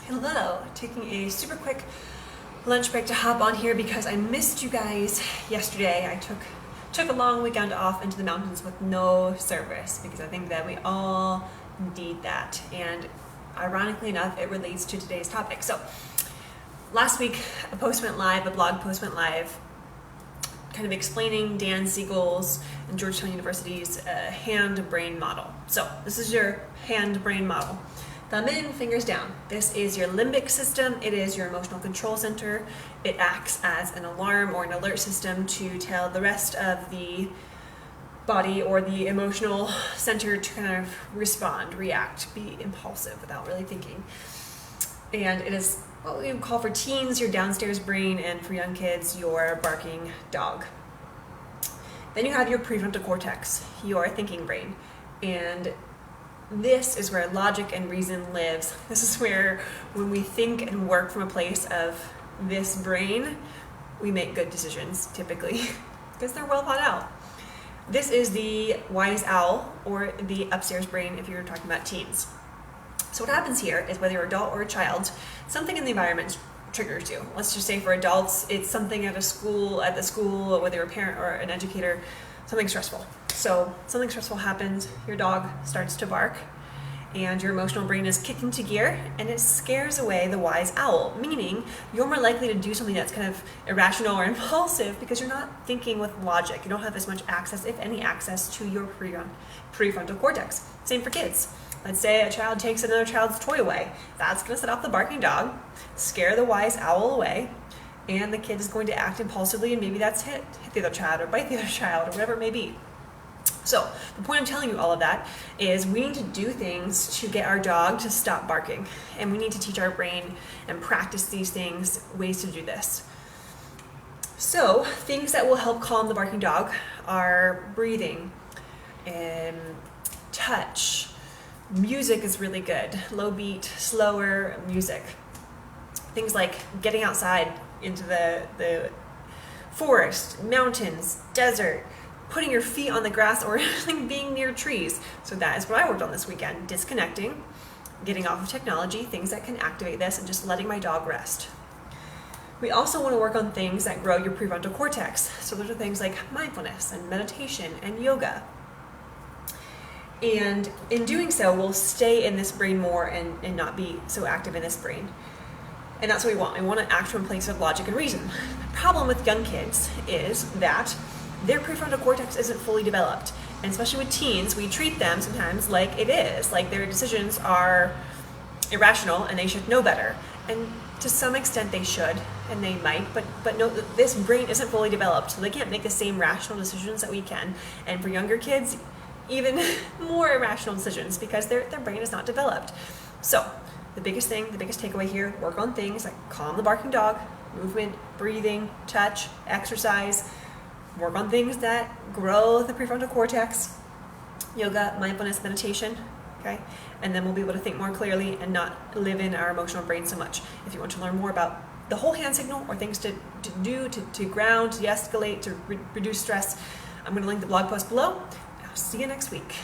Hello, taking a super quick lunch break to hop on here because I missed you guys yesterday. I took a long weekend off into the mountains with no service because I think that we all need that, and ironically enough it relates to today's topic. So last week a blog post went live kind of explaining Dan Siegel's and Georgetown University's hand-brain model. So this is your hand-brain model. Thumb in, fingers down. This is your limbic system. It is your emotional control center. It acts as an alarm or an alert system to tell the rest of the body or the emotional center to kind of respond, react, be impulsive without really thinking. And it is what we would call for teens your downstairs brain, and for young kids your barking dog. Then you have your prefrontal cortex, your thinking brain. And this is where logic and reason lives. This is where, when we think and work from a place of this brain, we make good decisions, typically, because they're well thought out. This is the wise owl, or the upstairs brain if you're talking about teens. So what happens here is, whether you're an adult or a child, something in the environment triggers you. Let's just say for adults, it's something at the school, whether you're a parent or an educator, something stressful. So something stressful happens, your dog starts to bark, and your emotional brain is kicked into gear, and it scares away the wise owl, meaning you're more likely to do something that's kind of irrational or impulsive because you're not thinking with logic. You don't have as much access, if any access, to your prefrontal cortex. Same for kids. Let's say a child takes another child's toy away. That's going to set off the barking dog, scare the wise owl away, and the kid is going to act impulsively, and maybe that's hit the other child or bite the other child or whatever it may be. So the point I'm telling you all of that is, we need to do things to get our dog to stop barking, and we need to teach our brain and practice these things, ways to do this. So things that will help calm the barking dog are breathing, and touch. Music is really good. Low beat, slower music. Things like getting outside into the forest, mountains, desert, putting your feet on the grass, or being near trees. So that is what I worked on this weekend. Disconnecting, getting off of technology, things that can activate this, and just letting my dog rest. We also want to work on things that grow your prefrontal cortex. So those are things like mindfulness and meditation and yoga. And in doing so, we'll stay in this brain more and not be so active in this brain. And that's what we want. We want to act from a place of logic and reason. The problem with young kids is that their prefrontal cortex isn't fully developed. And especially with teens, we treat them sometimes like it is, like their decisions are irrational and they should know better. And to some extent they should, and they might, but no, this brain isn't fully developed, so they can't make the same rational decisions that we can. And for younger kids, even more irrational decisions, because their brain is not developed. So the biggest takeaway here, work on things like calm the barking dog, movement, breathing, touch, exercise. Work on things that grow the prefrontal cortex, yoga, mindfulness, meditation, okay? And then we'll be able to think more clearly and not live in our emotional brain so much. If you want to learn more about the whole hand signal, or things to do to ground, to de-escalate, to reduce stress, I'm going to link the blog post below. I'll see you next week.